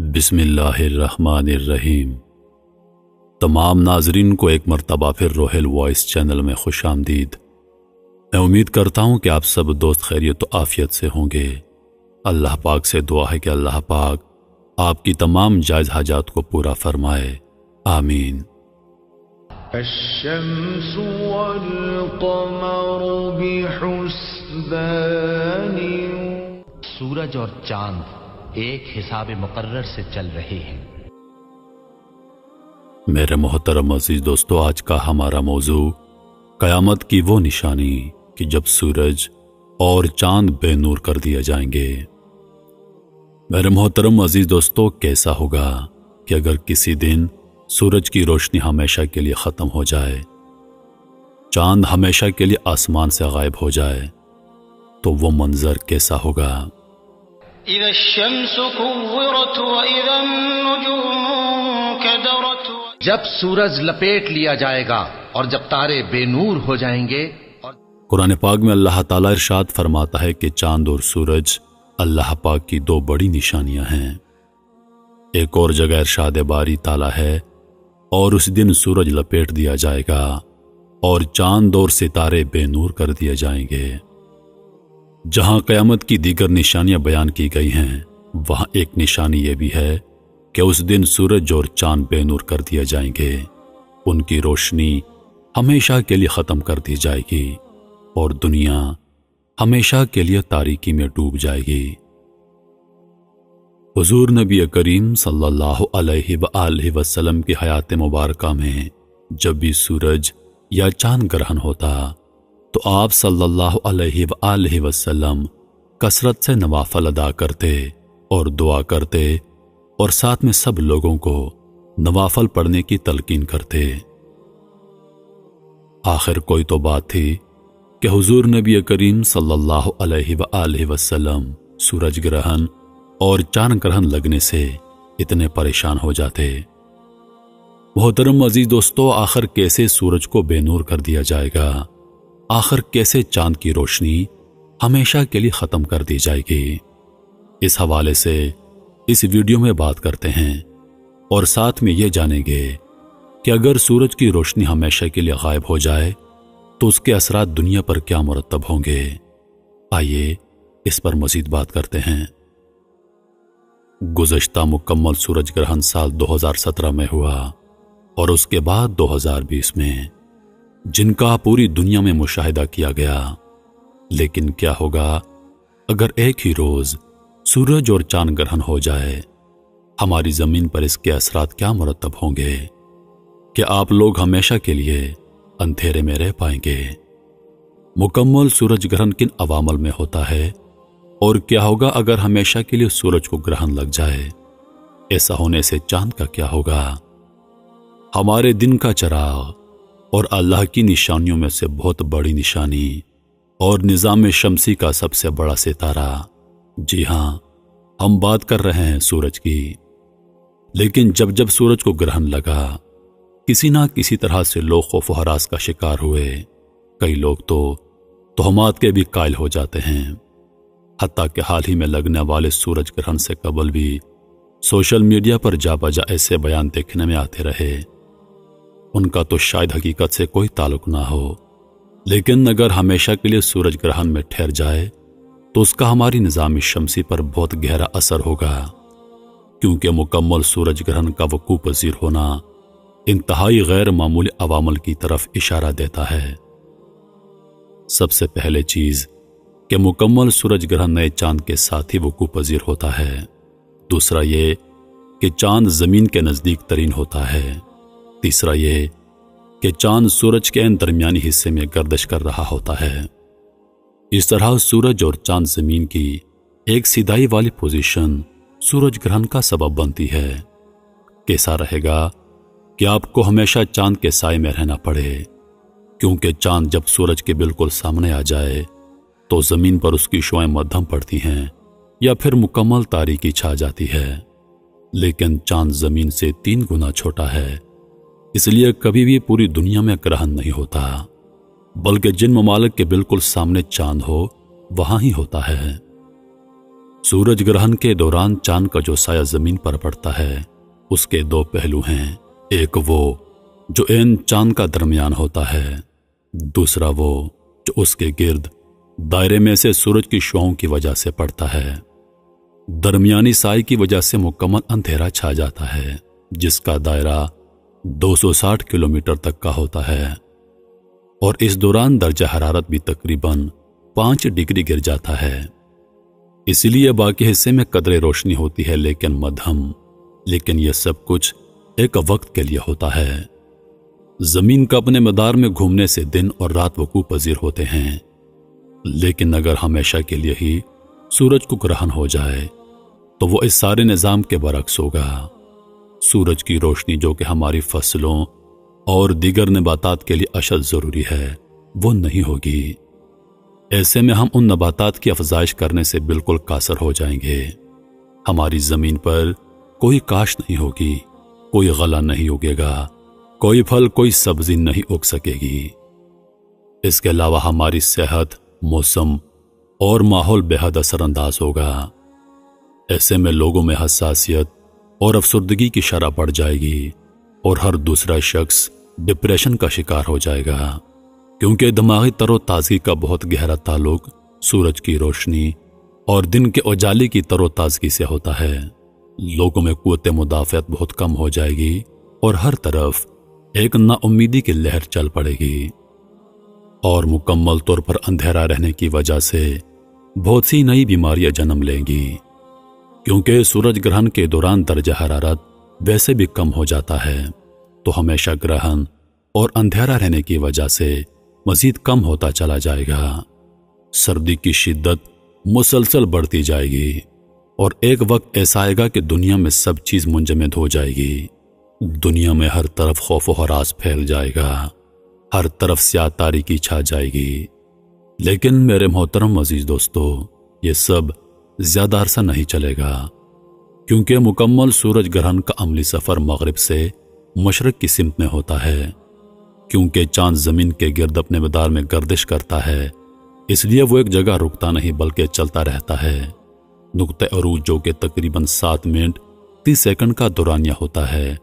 بسم اللہ الرحمن الرحیم۔ تمام ناظرین کو ایک مرتبہ پھر روہیل وائس چینل میں خوش آمدید۔ میں امید کرتا ہوں کہ آپ سب دوست خیریت و عافیت سے ہوں گے۔ اللہ پاک سے دعا ہے کہ اللہ پاک آپ کی تمام جائز حاجات کو پورا فرمائے، آمین۔ الشمس والقمر بحسبان، سورج اور چاند ایک حساب مقرر سے چل رہے ہیں۔ میرے محترم عزیز دوستو، آج کا ہمارا موضوع قیامت کی وہ نشانی کہ جب سورج اور چاند بے نور کر دیے جائیں گے۔ میرے محترم عزیز دوستو، کیسا ہوگا کہ اگر کسی دن سورج کی روشنی ہمیشہ کے لیے ختم ہو جائے، چاند ہمیشہ کے لیے آسمان سے غائب ہو جائے، تو وہ منظر کیسا ہوگا؟ اذا الشمس كورت واذا النجوم كدرت، جب سورج لپیٹ لیا جائے گا اور جب تارے بے نور ہو جائیں گے۔ قرآن پاک میں اللہ تعالیٰ ارشاد فرماتا ہے کہ چاند اور سورج اللہ پاک کی دو بڑی نشانیاں ہیں۔ ایک اور جگہ ارشاد باری تعالیٰ ہے، اور اس دن سورج لپیٹ دیا جائے گا اور چاند اور ستارے بے نور کر دیے جائیں گے۔ جہاں قیامت کی دیگر نشانیاں بیان کی گئی ہیں، وہاں ایک نشانی یہ بھی ہے کہ اس دن سورج اور چاند بے نور کر دیے جائیں گے، ان کی روشنی ہمیشہ کے لیے ختم کر دی جائے گی اور دنیا ہمیشہ کے لیے تاریکی میں ڈوب جائے گی۔ حضور نبی کریم صلی اللہ علیہ وآلہ وسلم کی حیات مبارکہ میں جب بھی سورج یا چاند گرہن ہوتا تو آپ صلی اللہ علیہ وآلہ وسلم کثرت سے نوافل ادا کرتے اور دعا کرتے اور ساتھ میں سب لوگوں کو نوافل پڑھنے کی تلقین کرتے۔ آخر کوئی تو بات تھی کہ حضور نبی کریم صلی اللہ علیہ وآلہ وسلم سورج گرہن اور چاند گرہن لگنے سے اتنے پریشان ہو جاتے۔ محترم عزیز دوستو، آخر کیسے سورج کو بے نور کر دیا جائے گا؟ آخر کیسے چاند کی روشنی ہمیشہ کے لیے ختم کر دی جائے گی؟ اس حوالے سے اس ویڈیو میں بات کرتے ہیں اور ساتھ میں یہ جانیں گے کہ اگر سورج کی روشنی ہمیشہ کے لیے غائب ہو جائے تو اس کے اثرات دنیا پر کیا مرتب ہوں گے۔ آئیے اس پر مزید بات کرتے ہیں۔ گزشتہ مکمل سورج گرہن سال 2017 میں ہوا اور اس کے بعد 2020 میں، جن کا پوری دنیا میں مشاہدہ کیا گیا۔ لیکن کیا ہوگا اگر ایک ہی روز سورج اور چاند گرہن ہو جائے؟ ہماری زمین پر اس کے اثرات کیا مرتب ہوں گے؟ کہ آپ لوگ ہمیشہ کے لیے اندھیرے میں رہ پائیں گے؟ مکمل سورج گرہن کن عوامل میں ہوتا ہے؟ اور کیا ہوگا اگر ہمیشہ کے لیے سورج کو گرہن لگ جائے؟ ایسا ہونے سے چاند کا کیا ہوگا؟ ہمارے دن کا چراغ اور اللہ کی نشانیوں میں سے بہت بڑی نشانی اور نظام شمسی کا سب سے بڑا ستارہ، جی ہاں، ہم بات کر رہے ہیں سورج کی۔ لیکن جب جب سورج کو گرہن لگا، کسی نہ کسی طرح سے لوگ خوف و ہراس کا شکار ہوئے۔ کئی لوگ تو تہمات کے بھی قائل ہو جاتے ہیں، حتیٰ کہ حال ہی میں لگنے والے سورج گرہن سے قبل بھی سوشل میڈیا پر جا بجا ایسے بیان دیکھنے میں آتے رہے۔ ان کا تو شاید حقیقت سے کوئی تعلق نہ ہو، لیکن اگر ہمیشہ کے لیے سورج گرہن میں ٹھہر جائے تو اس کا ہماری نظام شمسی پر بہت گہرا اثر ہوگا، کیونکہ مکمل سورج گرہن کا وقوع پذیر ہونا انتہائی غیر معمولی عوامل کی طرف اشارہ دیتا ہے۔ سب سے پہلے چیز کہ مکمل سورج گرہن نئے چاند کے ساتھ ہی وقوع پذیر ہوتا ہے۔ دوسرا یہ کہ چاند زمین کے نزدیک ترین ہوتا ہے۔ تیسرا یہ کہ چاند سورج کے درمیانی حصے میں گردش کر رہا ہوتا ہے۔ اس طرح سورج اور چاند زمین کی ایک سیدھائی والی پوزیشن سورج گرہن کا سبب بنتی ہے۔ کیسا رہے گا کہ آپ کو ہمیشہ چاند کے سائے میں رہنا پڑے، کیونکہ چاند جب سورج کے بالکل سامنے آ جائے تو زمین پر اس کی شعاعیں مدھم پڑتی ہیں یا پھر مکمل تاریکی چھا جاتی ہے۔ لیکن چاند زمین سے 3 گنا چھوٹا ہے، اس لیے کبھی بھی پوری دنیا میں گرہن نہیں ہوتا، بلکہ جن ممالک کے بالکل سامنے چاند ہو وہاں ہی ہوتا ہے۔ سورج گرہن کے دوران چاند کا جو سایہ زمین پر پڑتا ہے اس کے دو پہلو ہیں، ایک وہ جو عین چاند کا درمیان ہوتا ہے، دوسرا وہ جو اس کے گرد دائرے میں سے سورج کی شعاؤں کی وجہ سے پڑتا ہے۔ درمیانی سائے کی وجہ سے مکمل اندھیرا چھا جاتا ہے، جس کا دائرہ 260 کلومیٹر تک کا ہوتا ہے، اور اس دوران درجہ حرارت بھی تقریباً 5 ڈگری گر جاتا ہے۔ اس لیے باقی حصے میں قدرے روشنی ہوتی ہے لیکن مدھم، لیکن یہ سب کچھ ایک وقت کے لیے ہوتا ہے۔ زمین کا اپنے مدار میں گھومنے سے دن اور رات وقوع پذیر ہوتے ہیں، لیکن اگر ہمیشہ کے لیے ہی سورج کو گرہن ہو جائے تو وہ اس سارے نظام کے برعکس ہوگا۔ سورج کی روشنی جو کہ ہماری فصلوں اور دیگر نباتات کے لیے اشد ضروری ہے وہ نہیں ہوگی۔ ایسے میں ہم ان نباتات کی افزائش کرنے سے بالکل قاصر ہو جائیں گے۔ ہماری زمین پر کوئی کاشت نہیں ہوگی، کوئی غلہ نہیں اگے گا، کوئی پھل کوئی سبزی نہیں اگ سکے گی۔ اس کے علاوہ ہماری صحت، موسم اور ماحول بے حد اثر انداز ہوگا۔ ایسے میں لوگوں میں حساسیت اور افسردگی کی شرح بڑھ جائے گی اور ہر دوسرا شخص ڈپریشن کا شکار ہو جائے گا، کیونکہ دماغی تر و تازگی کا بہت گہرا تعلق سورج کی روشنی اور دن کے اجالے کی تر و تازگی سے ہوتا ہے۔ لوگوں میں قوت مدافعت بہت کم ہو جائے گی اور ہر طرف ایک نا امیدی کی لہر چل پڑے گی، اور مکمل طور پر اندھیرا رہنے کی وجہ سے بہت سی نئی بیماریاں جنم لیں گی، کیونکہ سورج گرہن کے دوران درجہ حرارت ویسے بھی کم ہو جاتا ہے، تو ہمیشہ گرہن اور اندھیرا رہنے کی وجہ سے مزید کم ہوتا چلا جائے گا۔ سردی کی شدت مسلسل بڑھتی جائے گی اور ایک وقت ایسا آئے گا کہ دنیا میں سب چیز منجمد ہو جائے گی۔ دنیا میں ہر طرف خوف و ہراس پھیل جائے گا، ہر طرف سیاہ تاریکی چھا جائے گی۔ لیکن میرے محترم عزیز دوستو، یہ سب زیادہ عرصہ نہیں چلے گا، کیونکہ مکمل سورج گرہن کا عملی سفر مغرب سے مشرق کی سمت میں ہوتا ہے۔ کیونکہ چاند زمین کے گرد اپنے مدار میں گردش کرتا ہے، اس لیے وہ ایک جگہ رکتا نہیں بلکہ چلتا رہتا ہے۔ نقطہ عروج جو کہ تقریباً 7 منٹ 30 سیکنڈ کا دورانیہ ہوتا ہے،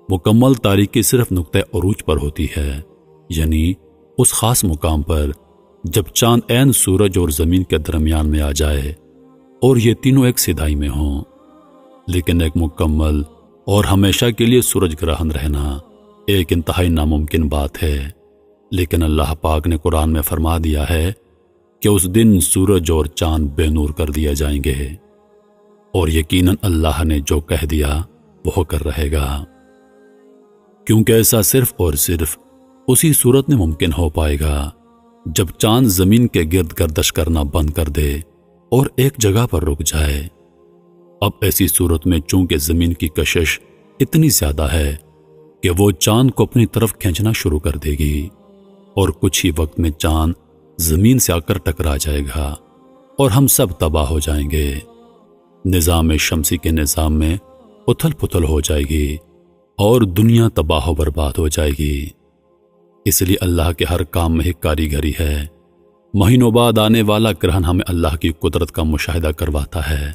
مکمل تاریکی صرف نقطہ عروج پر ہوتی ہے، یعنی اس خاص مقام پر جب چاند عین سورج اور زمین کے درمیان میں آ جائے اور یہ تینوں ایک سدھائی میں ہوں۔ لیکن ایک مکمل اور ہمیشہ کے لیے سورج گرہن رہنا ایک انتہائی ناممکن بات ہے، لیکن اللہ پاک نے قرآن میں فرما دیا ہے کہ اس دن سورج اور چاند بے نور کر دیے جائیں گے، اور یقیناً اللہ نے جو کہہ دیا وہ ہو کر رہے گا، کیونکہ ایسا صرف اور صرف اسی صورت میں ممکن ہو پائے گا جب چاند زمین کے گرد گردش کرنا بند کر دے اور ایک جگہ پر رک جائے۔ اب ایسی صورت میں چونکہ زمین کی کشش اتنی زیادہ ہے کہ وہ چاند کو اپنی طرف کھینچنا شروع کر دے گی، اور کچھ ہی وقت میں چاند زمین سے آ کر ٹکرا جائے گا اور ہم سب تباہ ہو جائیں گے۔ نظام شمسی کے نظام میں اتھل پتھل ہو جائے گی اور دنیا تباہ و برباد ہو جائے گی۔ اس لیے اللہ کے ہر کام میں ایک کاریگری ہے۔ مہینوں بعد آنے والا گرہن ہمیں اللہ کی قدرت کا مشاہدہ کرواتا ہے،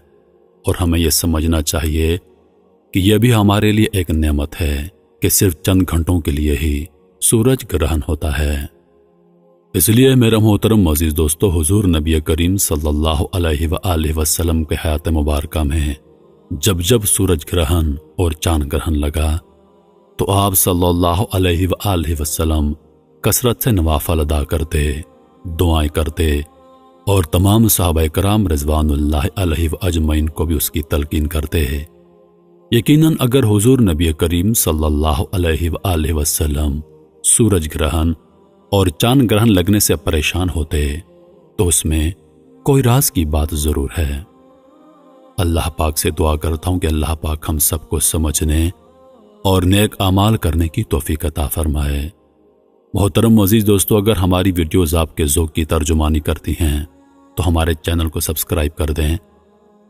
اور ہمیں یہ سمجھنا چاہیے کہ یہ بھی ہمارے لیے ایک نعمت ہے کہ صرف چند گھنٹوں کے لیے ہی سورج گرہن ہوتا ہے۔ اس لیے میرا محترم عزیز دوستو، حضور نبی کریم صلی اللہ علیہ وآلہ وسلم کے حیات مبارکہ میں جب سورج گرہن اور چاند گرہن لگا تو آپ صلی اللہ علیہ وآلہ وسلم کثرت سے نوافل ادا کرتے، دعائیں کرتے، اور تمام صحابہ کرام رضوان اللہ علیہ اجمعین کو بھی اس کی تلقین کرتے ہیں۔ یقیناً اگر حضور نبی کریم صلی اللہ علیہ وآلہ وسلم سورج گرہن اور چاند گرہن لگنے سے پریشان ہوتے تو اس میں کوئی راز کی بات ضرور ہے۔ اللہ پاک سے دعا کرتا ہوں کہ اللہ پاک ہم سب کو سمجھنے اور نیک اعمال کرنے کی توفیق عطا فرمائے۔ محترم عزیز دوستو، اگر ہماری ویڈیوز آپ کے ذوق کی ترجمانی کرتی ہیں تو ہمارے چینل کو سبسکرائب کر دیں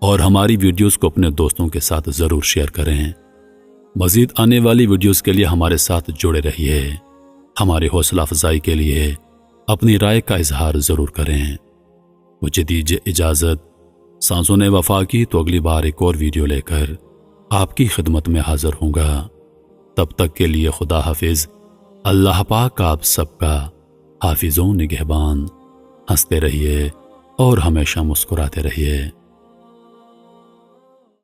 اور ہماری ویڈیوز کو اپنے دوستوں کے ساتھ ضرور شیئر کریں۔ مزید آنے والی ویڈیوز کے لیے ہمارے ساتھ جڑے رہیے۔ ہماری حوصلہ افزائی کے لیے اپنی رائے کا اظہار ضرور کریں۔ مجھے دیجیے اجازت۔ سانسوں نے وفا کی تو اگلی بار ایک اور ویڈیو لے کر آپ کی خدمت میں حاضر ہوں گا۔ تب تک کے لیے خدا حافظ۔ اللہ پاک آپ سب کا حافظ و نگہبان۔ ہنستے رہیے اور ہمیشہ مسکراتے رہیے۔